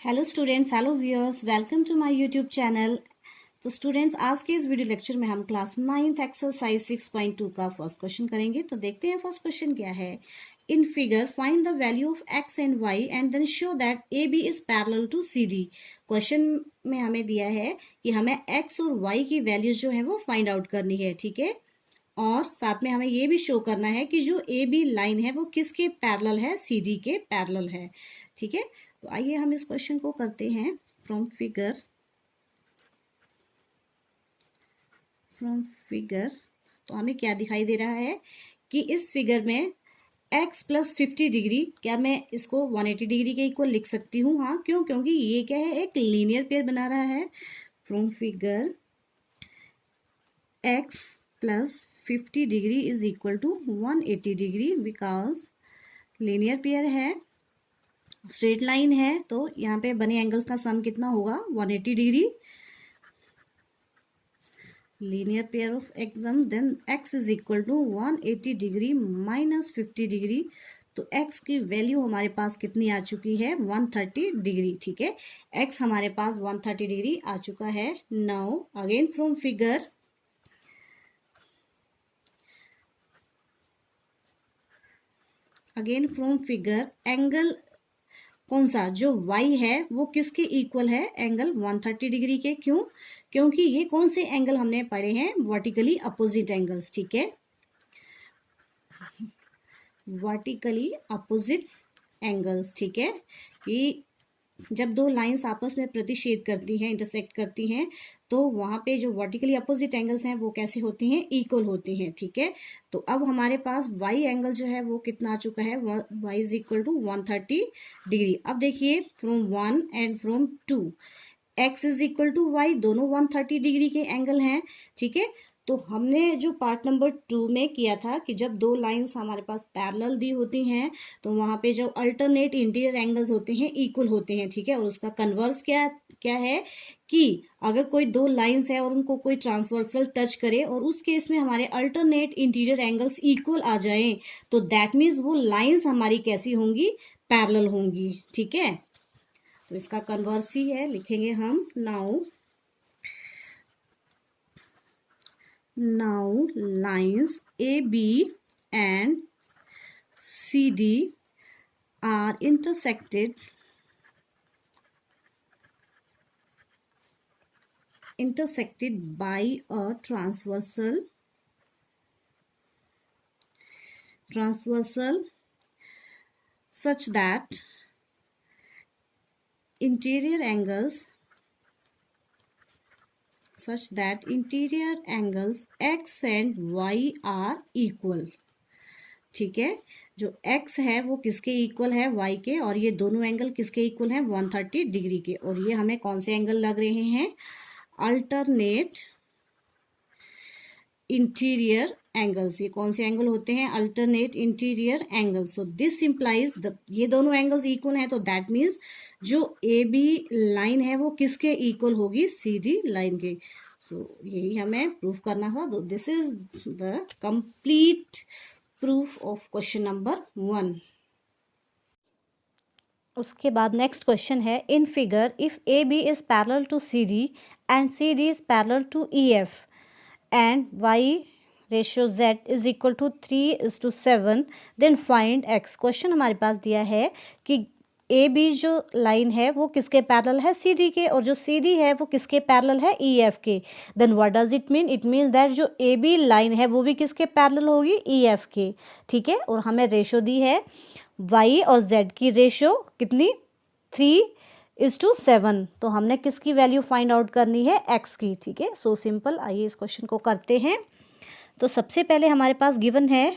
Hello students, hello viewers, welcome to my YouTube channel. तो students, आज के इस वीडियो लेक्चर में हम क्लास 9th एक्सरसाइज 6.2 का फर्स्ट क्वेश्चन करेंगे। तो देखते हैं फर्स्ट क्वेश्चन क्या है। In figure find the value of X and Y and then show that A B is parallel to C D. Question में हमें दिया है कि हमें एक्स और वाई की वैल्यूज जो है वो फाइंड आउट करनी है, ठीक है। और साथ में हमें ये भी शो करना है कि जो ए बी लाइन है वो किसके पैरेलल है, सी डी के पैरेलल है, ठीक है। तो आइए हम इस क्वेश्चन को करते हैं। फ्रॉम फिगर तो हमें क्या दिखाई दे रहा है कि इस फिगर में x प्लस 50 डिग्री, क्या मैं इसको 180 डिग्री के इक्वल लिख सकती हूँ? हाँ, क्यों? क्योंकि ये क्या है, एक लीनियर पेयर बना रहा है। From figure x plus 50 degree is equal to 180 degree, because linear pair है, स्ट्रेट लाइन है, तो यहाँ पे बने एंगल्स का सम कितना होगा? 180 degree. Linear pair of axiom, then x is equal to 180 degree minus 50 degree. तो x की वैल्यू हमारे पास कितनी आ चुकी है? 130 डिग्री, ठीक है। x हमारे पास 130 डिग्री आ चुका है। Now again from figure angle कौन सा, जो y है वो किसके इक्वल है? एंगल 130 डिग्री के। क्यों? क्योंकि ये कौन से एंगल हमने पढ़े हैं? वर्टिकली अपोजिट एंगल्स, ठीक है। वर्टिकली अपोजिट एंगल्स, ठीक है। कि जब दो लाइंस आपस में प्रतिच्छेद करती हैं, इंटरसेक्ट करती हैं, तो वहां पे जो वर्टिकली अपोजिट एंगल्स हैं वो कैसे होती हैं? इक्वल होती हैं, ठीक है। तो अब हमारे पास वाई एंगल जो है वो कितना आ चुका है? Y is equal to 130 degree. अब देखिए, from 1 and from 2 X is equal to Y, दोनों 130 डिग्री के एंगल हैं, ठीक है। तो हमने जो पार्ट नंबर 2 में किया था कि जब दो लाइंस हमारे पास पैरेलल दी होती हैं तो वहां पे जो अल्टरनेट इंटीरियर एंगल्स होते हैं इक्वल होते हैं, ठीक है। और उसका कन्वर्स क्या क्या है कि अगर कोई दो लाइंस है और उनको कोई ट्रांसवर्सल टच करे और उस केस में हमारे अल्टरनेट इंटीरियर एंगल्स इक्वल आ जाएं, तो दैट मीन्स वो लाइंस हमारी कैसी होंगी? पैरेलल होंगी, ठीक है। तो इसका कन्वर्स ही है, लिखेंगे हम now lines A B and C D are intersected by a transversal such that interior angles x and y are equal, ठीक है। जो x है वो किसके इक्वल है? y के। और ये दोनों एंगल किसके इक्वल हैं? 130 डिग्री के। और ये हमें कौन से एंगल लग रहे हैं? Alternate interior angles. ये कौन से एंगल होते हैं? Alternate interior angles. So this implies ये दोनों एंगल्स इक्वल हैं, तो दैट मीन्स जो ए बी लाइन है वो किसके इक्वल होगी? सी डी लाइन के। सो यही हमें प्रूफ करना था। This is the complete proof of question number 1। उसके बाद नेक्स्ट क्वेश्चन है, in figure if A B is parallel to C D and C D is parallel to E F and Y ratio z is equal to 3:7, then find x। क्वेश्चन हमारे पास दिया है कि A B जो line है वो किसके पैरेलल है? सी डी के। और जो सी डी है वो किसके पैरेलल है? ई एफ के। Then what does it mean? It means that जो ए बी लाइन है वो भी किसके पैरेलल होगी? ई एफ के, ठीक है। और हमें रेशियो दी है y और z की रेशियो कितनी? 3:7। तो हमने किसकी वैल्यू फाइंड आउट करनी है? x की, ठीक है। So simple. आइए इस क्वेश्चन को करते हैं। तो सबसे पहले हमारे पास गिवन है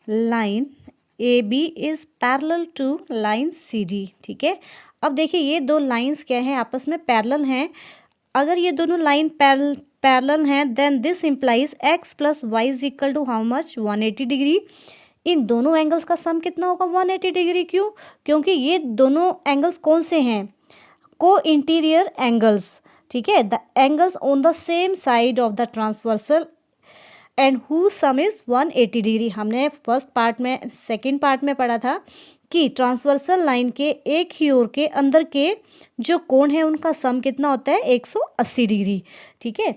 line A B is parallel to line C D, ठीक है। अब देखिए ये दो लाइंस क्या हैं? आपस में पैरेलल हैं। अगर ये दोनों लाइन पैरेलल हैं, then this implies x plus Y is equal to how much? 180 degree. इन दोनों एंगल्स का सम कितना होगा? 180 डिग्री। क्यों? क्योंकि ये दोनों एंगल्स कौन से हैं? को इंटीरियर एंगल्स, ठीक है। The angles on the same side of the transversal and who some is 180 degree. हमने फर्स्ट पार्ट में सेकंड पार्ट में पढ़ा था कि ट्रांसवर्सल लाइन के एक ही ओर के अंदर के जो कोण है उनका सम कितना होता है 180 डिग्री। ठीक है,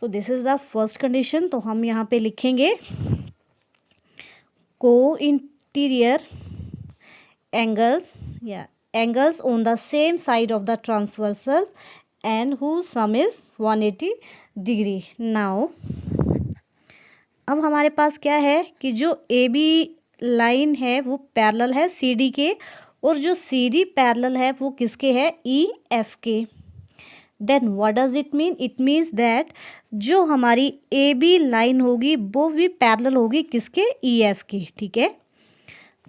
so this is the first condition. तो हम यहाँ पे लिखेंगे को इंटीरियर एंगल्स या angles on the same side of the transversal and whose sum is 180 degree. Now अब हमारे पास क्या है कि जो AB लाइन है वो पैरेलल है CD के, और जो CD पैरेलल है वो किसके है EF के। Then what does it mean? It means that जो हमारी AB लाइन होगी वो भी पैरेलल होगी किसके EF के। ठीक है,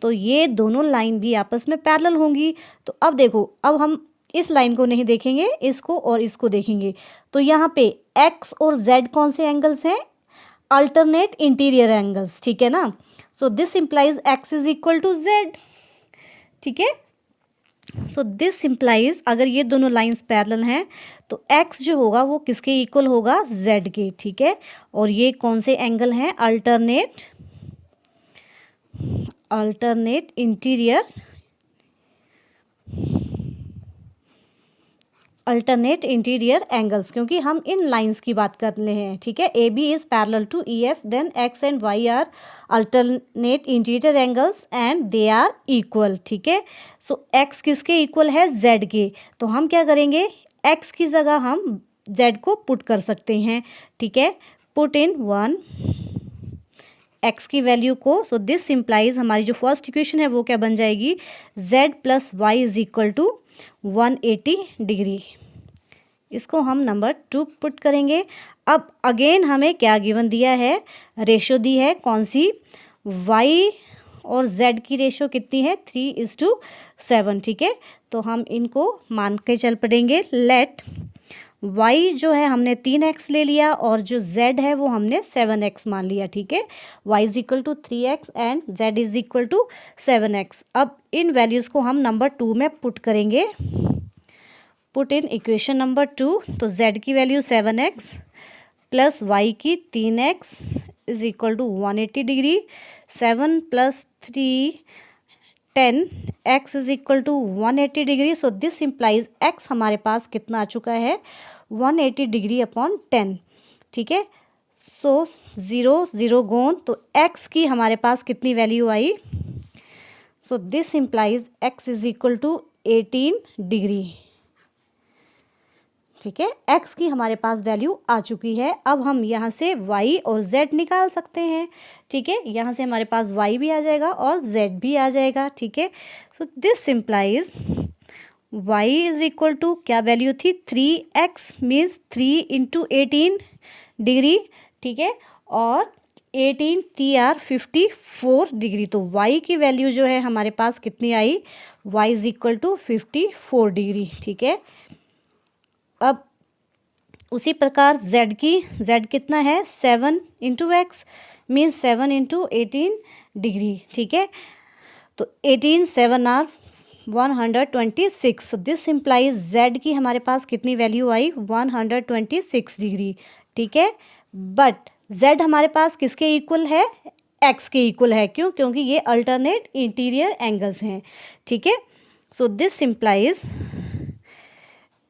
तो ये दोनों लाइन भी आपस में पैरेलल होंगी। तो अब देखो, अब हम इस लाइन को नहीं देखेंगे, इसको और इसको देखेंगे। तो यहाँ पे x और z कौन से एंगल्स हैं? Alternate interior angles. ठीक है ना, so this implies x is equal to z। ठीक है, सो दिस इम्प्लाइज अगर ये दोनों लाइंस पैरेलल हैं तो x जो होगा वो किसके इक्वल होगा? z के। ठीक है, और ये कौन से एंगल हैं? अल्टरनेट इंटीरियर एंगल्स, क्योंकि हम इन लाइंस की बात कर रहे हैं। ठीक है, AB is parallel to EF, then X and Y are alternate interior angles and they are equal. ठीक है, सो X किसके इक्वल है? Z के। तो हम क्या करेंगे? X की जगह हम Z को पुट कर सकते हैं। ठीक है, पुट इन 1 x की वैल्यू को। सो दिस इम्प्लाइज हमारी जो फर्स्ट इक्वेशन है वो क्या बन जाएगी? z plus Y is equal to 180 degree. इसको हम नंबर 2 पुट करेंगे। अब अगेन हमें क्या गिवन दिया है? रेशो दी है। कौन सी? y और z की रेशो कितनी है? 3:7। ठीक है, तो हम इनको मान के चल पड़ेंगे। लेट y जो है हमने 3x ले लिया और जो z है वो हमने 7x मान लिया। ठीक है, y is equal to 3x and z is equal to 7x। अब इन वैल्यूज़ को हम नंबर 2 में पुट करेंगे। Put in equation number 2। तो z की वैल्यू 7x प्लस y की 3x is equal to 180 degree. 7 plus 3 10 x is equal to 180 degree. So this implies x हमारे पास कितना आ चुका है? 180 डिग्री अपॉन 10। ठीक है, सो 0 0 गोन, तो x की हमारे पास कितनी वैल्यू आई? So this implies x is equal to 18 degree. ठीक है, x की हमारे पास वैल्यू आ चुकी है। अब हम यहाँ से y और z निकाल सकते हैं। ठीक है, यहाँ से हमारे पास y भी आ जाएगा और z भी आ जाएगा। ठीक है, so this implies y is equal to क्या वैल्यू थी? 3x means 3 into 18 degree. ठीक है, और 18 3 54 डिग्री। तो y की वैल्यू जो है हमारे पास कितनी आई? y is equal to 54 degree. ठीक है, अब उसी प्रकार z कितना है? 7 into X means 7 into 18 degree. ठीक है, तो 18 7 आर 126। दिस इम्प्लाइज z की हमारे पास कितनी वैल्यू आई? 126 डिग्री। ठीक है, बट z हमारे पास किसके इक्वल है? x के इक्वल है। क्यों? क्योंकि ये अल्टरनेट इंटीरियर एंगल्स हैं। ठीक है, so this implies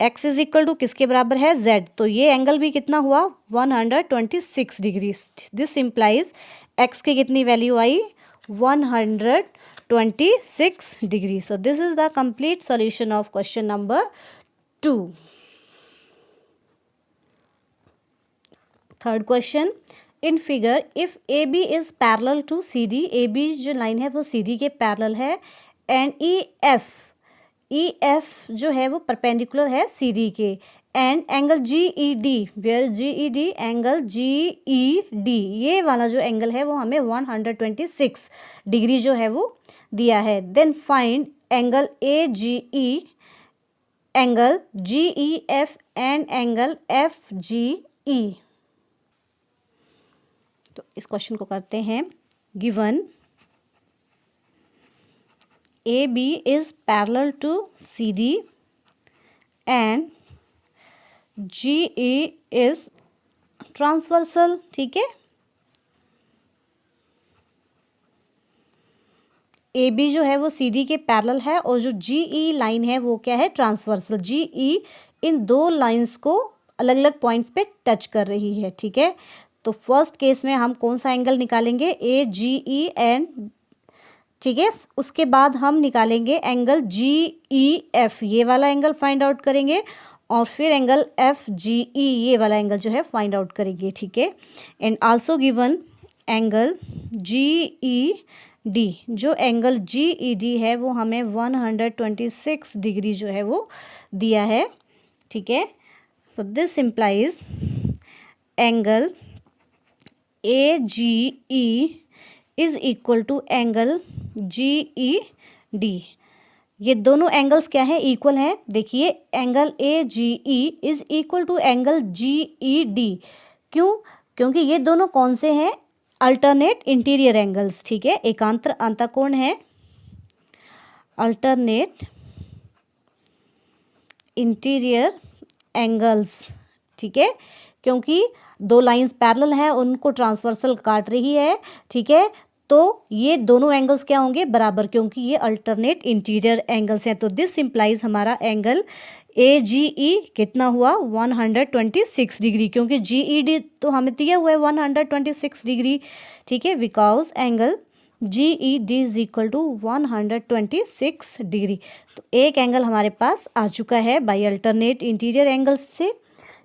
x is equal to किसके बराबर है? z। तो ये एंगल भी कितना हुआ? 126 डिग्री। दिस इम्प्लाइज x की कितनी वैल्यू आई? 126 degree. So this is the complete solution of question number 2। Third question, in figure if AB is parallel to CD, AB जो लाइन है वो CD के पैरेलल है, एंड EF जो है वो परपेंडिकुलर है CD के, and angle GED, where GED angle GED, ये वाला जो एंगल है वो हमें 126 डिग्री जो है वो दिया है। Then find angle AGE, angle GEF and angle FGE। तो इस क्वेश्चन को करते हैं। Given AB is parallel to CD and GE is transversal। ठीक है, ए बी जो है वो सी डी के पैरेलल है और जो जी ई लाइन है वो क्या है, ट्रांसवर्सल। जी ई इन दो लाइंस को अलग अलग पॉइंट्स पे टच कर रही है, ठीक है। तो फर्स्ट केस में हम कौन सा एंगल निकालेंगे, ए जी ई एंड, ठीक है। उसके बाद हम निकालेंगे एंगल जी ई एफ, ये वाला एंगल फाइंड आउट करेंगे और फिर एंगल एफ जी ई, ये वाला एंगल जो है फाइंड आउट करेंगे, ठीक है। And also given angle G E D, जो एंगल जी ई डी है वो हमें 126 डिग्री जो है वो दिया है, ठीक है। So this implies angle A G E is equal to angle G E D. ये दोनों एंगल्स क्या है, इक्वल हैं। देखिए angle A G E is equal to angle G E D. क्यों? क्योंकि ये दोनों कौन से हैं, अल्टरनेट इंटीरियर एंगल्स, ठीक है। एकांतर अंतःकोण है, अल्टरनेट इंटीरियर एंगल्स, ठीक है। क्योंकि दो लाइंस पैरेलल हैं, उनको ट्रांसवर्सल काट रही है, ठीक है। तो ये दोनों एंगल्स क्या होंगे, बराबर, क्योंकि ये अल्टरनेट इंटीरियर एंगल्स हैं। तो दिस इम्प्लाइज हमारा एंगल ए जी ई कितना हुआ, 126 डिग्री, क्योंकि जी ई डी तो हमें दिया हुआ है 126 डिग्री, ठीक है। Because angle G E D is equal to 126 degree. तो एक एंगल हमारे पास आ चुका है बाई अल्टरनेट इंटीरियर एंगल्स से,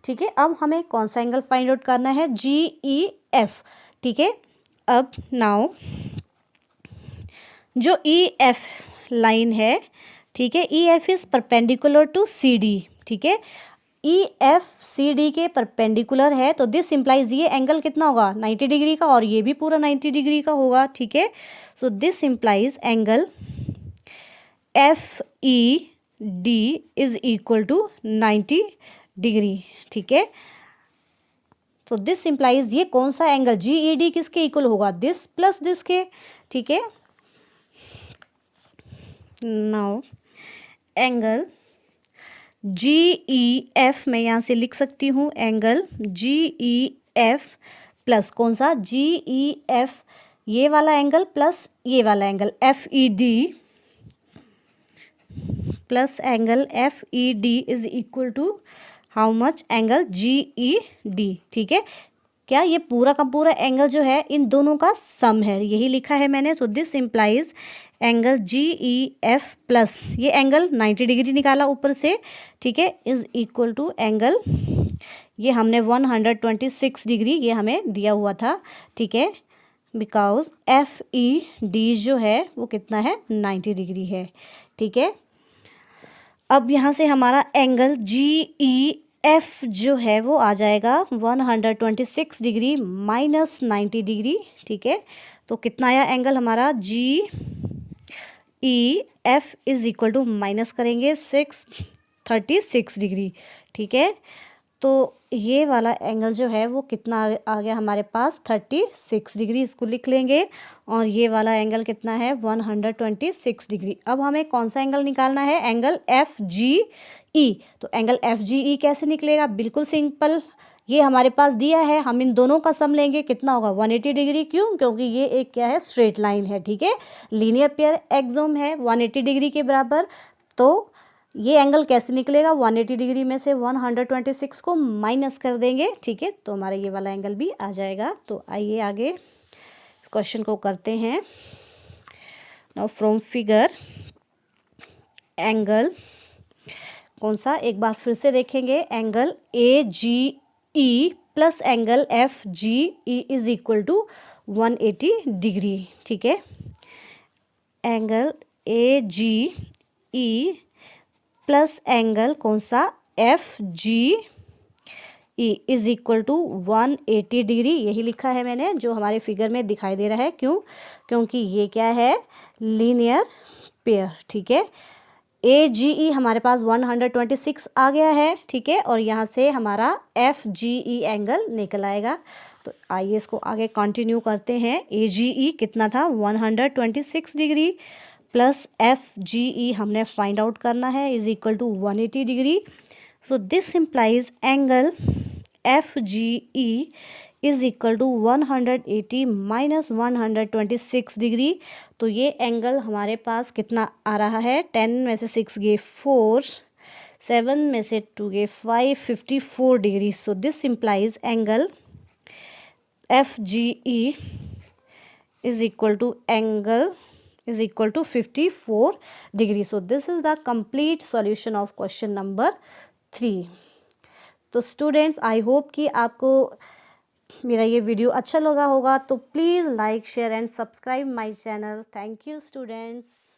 ठीक है। अब हमें कौन सा एंगल फाइंड आउट करना है, जी ई एफ, ठीक है। अब नाउ जो ई एफ लाइन है, ठीक है, E F is perpendicular to C D, ठीक है। ई एफ सी डी के परपेंडिकुलर है, तो दिस इम्प्लाइज ये एंगल कितना होगा, 90 डिग्री का, और ये भी पूरा 90 डिग्री का होगा, ठीक है। So this implies angle F E D is equal to 90 degree, ठीक है। तो दिस इम्प्लाइज ये कौन सा एंगल, जी ई डी किसके इक्वल होगा, दिस प्लस दिस के, ठीक है। Now angle G E F मैं यहाँ से लिख सकती हूँ, angle G E F plus कौन सा, जी ई एफ ये वाला एंगल प्लस ये वाला angle F E D plus angle F E D is equal to how much, angle G E D, ठीक है। क्या ये पूरा का पूरा एंगल जो है इन दोनों का सम है, यही लिखा है मैंने। सो this implies angle G E F plus ये एंगल 90 डिग्री निकाला ऊपर से, ठीक है, इज इक्वल टू एंगल, ये हमने 126 डिग्री ये हमें दिया हुआ था, ठीक है। बिकॉज एफ ई डी जो है वो कितना है, 90 डिग्री है, ठीक है। अब यहाँ से हमारा एंगल जी ई एफ जो है वो आ जाएगा 126 डिग्री माइनस 90 डिग्री, ठीक है। तो कितना आया एंगल हमारा, G E F is equal to minus करेंगे 636 डिग्री, ठीक है। तो ये वाला एंगल जो है वो कितना आ गया हमारे पास, 36 डिग्री, इसको लिख लेंगे। और ये वाला एंगल कितना है, 126 डिग्री। अब हमें कौन सा एंगल निकालना है, एंगल एफ जी ई। तो एंगल एफ जी ई कैसे निकलेगा, बिल्कुल सिंपल, ये हमारे पास दिया है, हम इन दोनों का सम लेंगे, कितना होगा, 180 डिग्री। क्यों? क्योंकि ये एक क्या है, स्ट्रेट लाइन है, ठीक है, लीनियर पेयर एक्सोम है 180 डिग्री के बराबर। तो ये एंगल कैसे निकलेगा, 180 डिग्री में से 126 को माइनस कर देंगे, ठीक है, तो हमारा ये वाला एंगल भी आ जाएगा। तो आइए आगे इस क्वेश्चन को करते हैं। नाउ फ्रॉम फिगर एंगल कौन सा, एक बार फिर से देखेंगे, angle A G E plus angle F G E is equal to 180 degree, ठीक है। Angle A G E plus angle कौन सा, F G E is equal to 180 degree, यही लिखा है मैंने, जो हमारे फिगर में दिखाई दे रहा है। क्यों? क्योंकि ये क्या है, लीनियर पेयर, ठीक है। ए जी ई हमारे पास 126 आ गया है, ठीक है, और यहाँ से हमारा एफ जी ई एंगल निकल आएगा। तो आइए इसको आगे कंटिन्यू करते हैं। ए जी ई कितना था, 126 degree plus F G E हमने फाइंड आउट करना है, is equal to 180 degree. So this implies angle F G E is equal to 180 minus 126 degree. तो ये एंगल हमारे पास कितना आ रहा है, 10 में से 6 गए 4, 7 में से 2 गए 5, 54 degree. So this implies angle FGE is equal to 54 degree. So this is the complete solution of question number 3. तो स्टूडेंट्स, आई होप कि आपको मेरा ये वीडियो अच्छा लगा होगा, तो please like share and subscribe my channel. Thank you students.